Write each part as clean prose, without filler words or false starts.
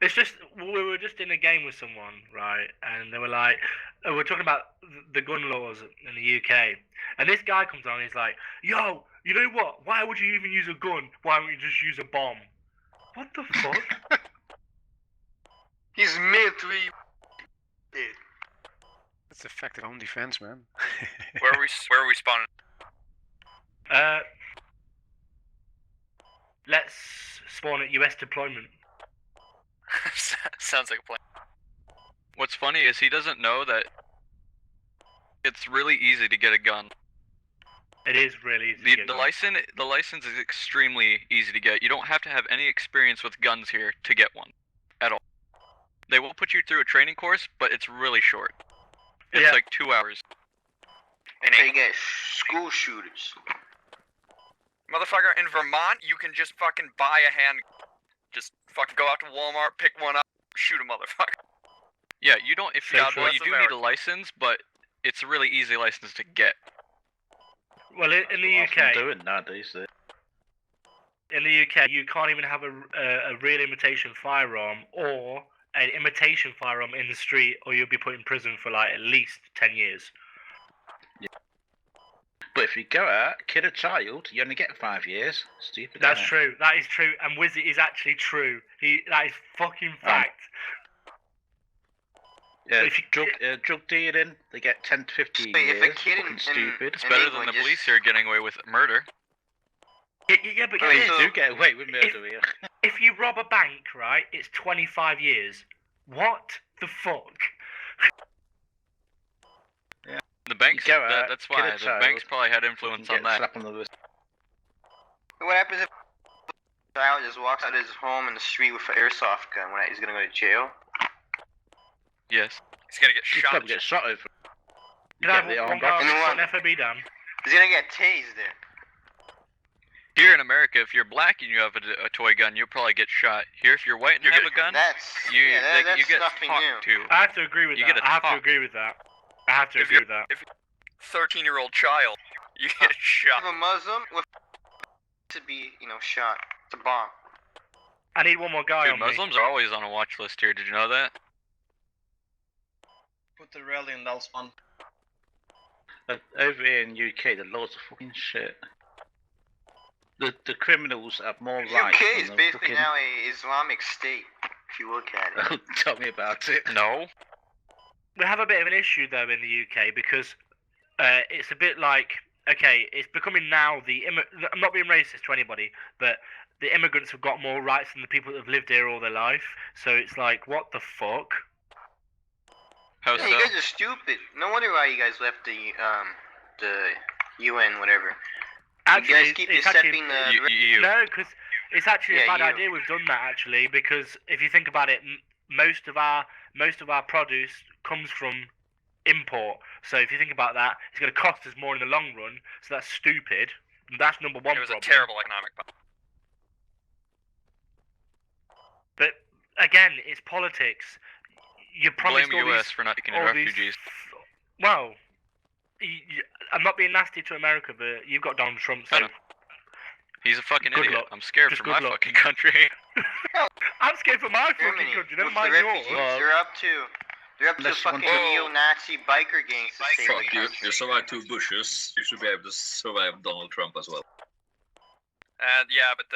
It's just we were just in a game with someone, right? And they were like, we're talking about the gun laws in the UK, and this guy comes on. And he's like, "Yo, you know what? Why would you even use a gun? Why don't you just use a bomb?" What the fuck? He's military. That's effective home defense, man. Where are we spawning? Let's spawn at US deployment. Sounds like a plan. What's funny is he doesn't know that it's really easy to get a gun. It is really easy. The license is extremely easy to get. You don't have to have any experience with guns here to get one, at all. They will put you through a training course, but it's really short. It's like 2 hours. And they get school shooters. Motherfucker, in Vermont, you can just fucking buy a hand. Just fucking go out to Walmart, pick one up, shoot a motherfucker. Yeah, you don't. If you that's do need a license, but it's a really easy license to get. Well, in the UK, doing nowadays. in the UK, you can't even have a real imitation firearm or an imitation firearm in the street, or you'll be put in prison for like at least 10 years. Yeah. But if you go out, kill a child, you only get 5 years. Stupid. That's true. That is true. And Wizzy is actually true. That is fucking fact. Yeah, drug dealing, they get 10 to 15 years. If a kid stupid. It's better than the police here getting away with murder. Yeah, but they do get away with murder here. If you rob a bank, right, it's 25 years. What the fuck? Yeah. The banks, out, that's why the banks probably had influence on that. What happens if a child just walks out of his home in the street with an airsoft gun? He's gonna go to jail? Yes. He's gonna get He's shot. probably get shot over. Can I have one guy on FOB down? He's gonna get tased there. Here in America, if you're black and you have a toy gun, you'll probably get shot. Here, if you're white and you have a gun, you get talked to. I have to agree with that. I have to agree with that. If you're a 13-year-old child, you get shot. If a Muslim to be, shot. It's a bomb. I need one more guy on Muslims are always on a watch list here. Did you know that? Put the rally in that one. Over here in UK, the laws are fucking shit. The criminals have more rights. UK is basically now a Islamic state, if you look at it. Oh, tell me about it. No. We have a bit of an issue though in the UK because it's a bit like, okay, it's becoming now I'm not being racist to anybody, but the immigrants have got more rights than the people that have lived here all their life. So it's like, what the fuck? How so? You guys are stupid. No wonder why you guys left the UN, whatever. Actually, you guys keep accepting the... No, because it's actually a bad idea we've done that, actually, because if you think about it, most of our produce comes from import. So if you think about that, it's going to cost us more in the long run, so that's stupid. That's number one problem. It was a terrible economic problem. But, again, it's politics. You promised blame US for not taking in refugees. Well... I'm not being nasty to America, but you've got Donald Trump, so... He's a fucking idiot. Luck. I'm scared for my fucking country. I'm scared for my fucking country, never mind yours. They're up to fucking neo-Nazi biker gangs to save the country. You survived 2 Bushes, you should be able to survive Donald Trump as well. Yeah, but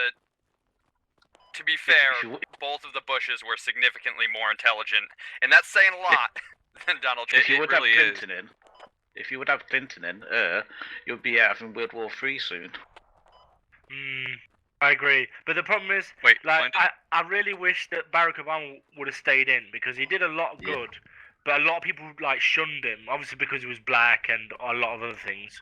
to be fair, both of the Bushes were significantly more intelligent, and that's saying a lot than Donald Trump. If you would have Clinton in, you'll be having World War III soon. I agree, but the problem is, I really wish that Barack Obama would have stayed in because he did a lot of good, but a lot of people shunned him, obviously because he was black and a lot of other things.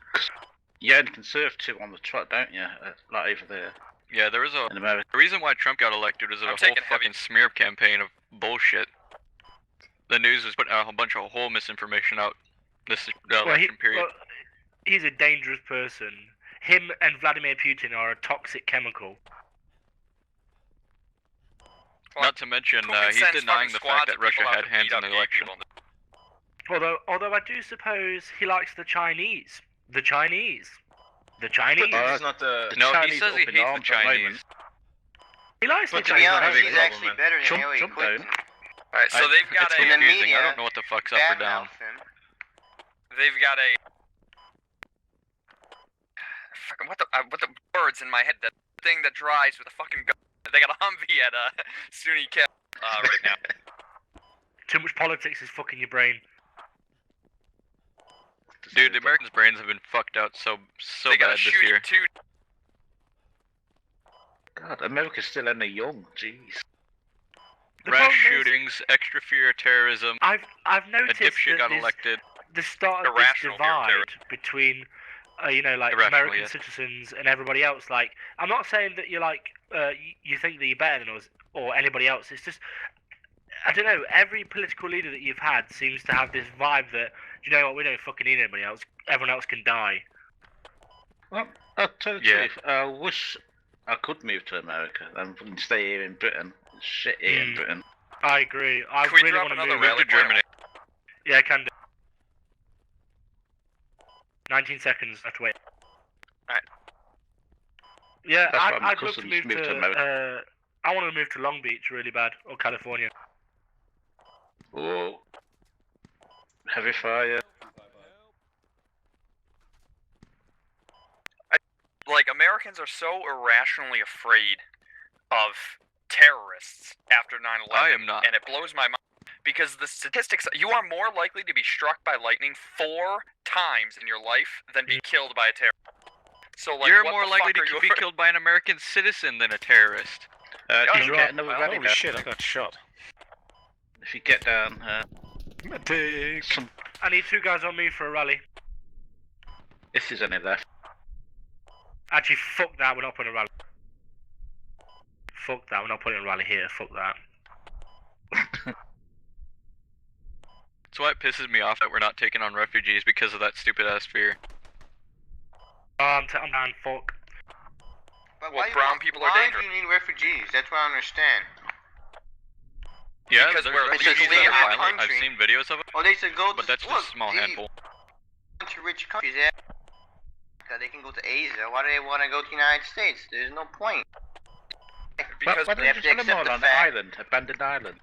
You had a conservative on the trot, don't you? Over there. Yeah, there was the reason why Trump got elected was a whole fucking smear campaign of bullshit. The news was putting out a bunch of whole misinformation out. This election period. Well, he's a dangerous person. Him and Vladimir Putin are a toxic chemical. Not to mention, he's denying the fact that Russia had hands in the election. Although I do suppose he likes the Chinese. The Chinese. He's not the... No, he says he hates the Chinese. He likes But to to be change honest, that. he's he's actually better than Jump- Hillary jump Clinton. down. Alright, so they've got It's a. in the confusing. I media, don't know what the fuck's up or down. Badmouth him. They've got a. Fucking what the birds in my head? That thing that drives with a fucking gun. They got a Humvee at SUNY Cap right now. Too much politics is fucking your brain. Dude, the Americans' brains have been fucked out so They got bad a this shooting year. too. God, America's still only young. Jeez. The Rash problem is, shootings, extra fear of terrorism, I've a noticed dipshit that got there's elected. the start of this Irrational fear of divide terror. between, like Irrational, American yeah. citizens and everybody else. Like, I'm not saying that you're like, you think that you're better than us or anybody else. It's just, I don't know. Every political leader that you've had seems to have this vibe that, you know what, we don't fucking need anybody else. Everyone else can die. Well, I'll tell you the Yeah. truth. I wish I could move to America and stay here in Britain. It's shit here in Britain. I agree. I Can we really drop want to another move rally to point? Germany. Yeah, I can do. 19 seconds. I have to wait. Alright. Yeah, That's why my I'd love to cousins move moved to to. America. I want to move to Long Beach really bad, or California. Oh. Heavy fire. Like, Americans are so irrationally afraid of terrorists after 9/11. I am not. And it blows my mind. Because the statistics, you are more likely to be struck by lightning 4 times in your life than be killed by a terrorist. So, like, You're what more the likely fuck are to you be afraid- killed by an American citizen than a terrorist. If he's you right. get another Well, rally Holy down, shit, I got shot. if you get down, Medic. some. I need 2 guys on me for a rally. This is only left. Actually, fuck that. We're not putting a rally. Fuck that. We're not putting a rally here. Fuck that. That's why it pisses me off that we're not taking on refugees because of that stupid ass fear. Oh, I'm down. Fuck. But Well, why brown people are why dangerous. do you need refugees? That's what I don't understand. Yeah, Because there's we're refugees legally that in are that violent. I've country. seen videos of it, Oh, they should go but to that's look, just a small they- handful. To rich countries, yeah. They can go to Asia. Why do they want to go to the United States? There's no point. Because why they don't have you to just put them accept all the on an fact. island, abandoned island?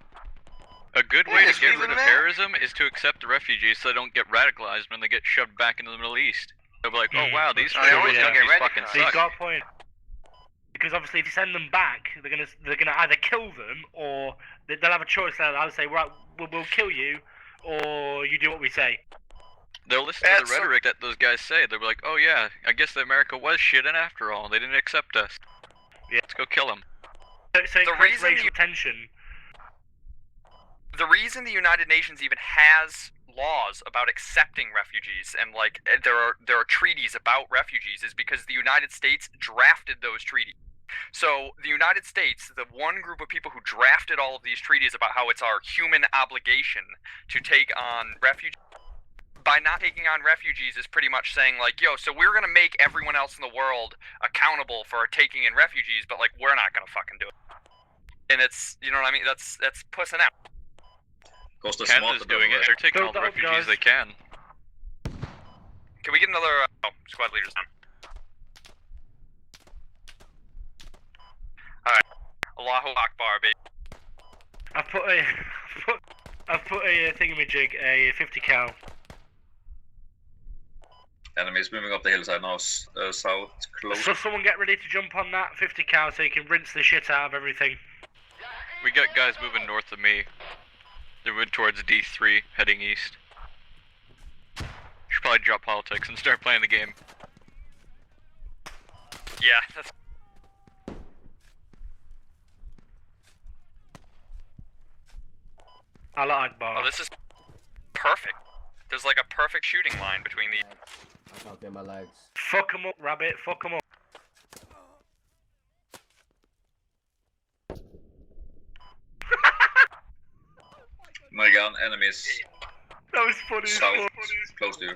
A good Yeah, way to just get leave rid them of there. terrorism is to accept the refugees so they don't get radicalized when they get shoved back into the Middle East. They'll be like, oh wow, these Oh, they always terrorist gonna get countries fucking radicalized. So you've suck. got a point. Because obviously, if you send them back, they're gonna either kill them or they'll have a choice. They'll either say, right, we'll kill you, or you do what we say. They'll listen to That's the rhetoric that those guys say. They'll be like, oh yeah, I guess that America was shit, and after all, they didn't accept us. Yeah. Let's go kill them. So it The creates reason racial you- tension. the reason the United Nations even has laws about accepting refugees and like there are treaties about refugees is because the United States drafted those treaties. So the United States, the one group of people who drafted all of these treaties about how it's our human obligation to take on refugees, by not taking on refugees is pretty much saying like, yo, so we're gonna make everyone else in the world accountable for taking in refugees, but like we're not gonna fucking do it. And it's, you know what I mean? That's pussing out. Because the Canada's smarter doing it. They're taking all Build the up, refugees guys. they can. Can we get another squad leaders on? Alright. Allahu Akbar, baby. I've put a thingamajig, a 50 cal. Enemies moving up the hillside now, south, close. So someone get ready to jump on that 50 cal so you can rinse the shit out of everything. We got guys moving north of me. They're moving towards D3, heading east. Should probably drop politics and start playing the game. Yeah, that's Allah Akbar. oh, this is perfect. There's like a perfect shooting line between these. I can't feel my legs. Fuck 'em up, rabbit. Fuck 'em up. My gun, enemies That was funny as south, fuck. close to you.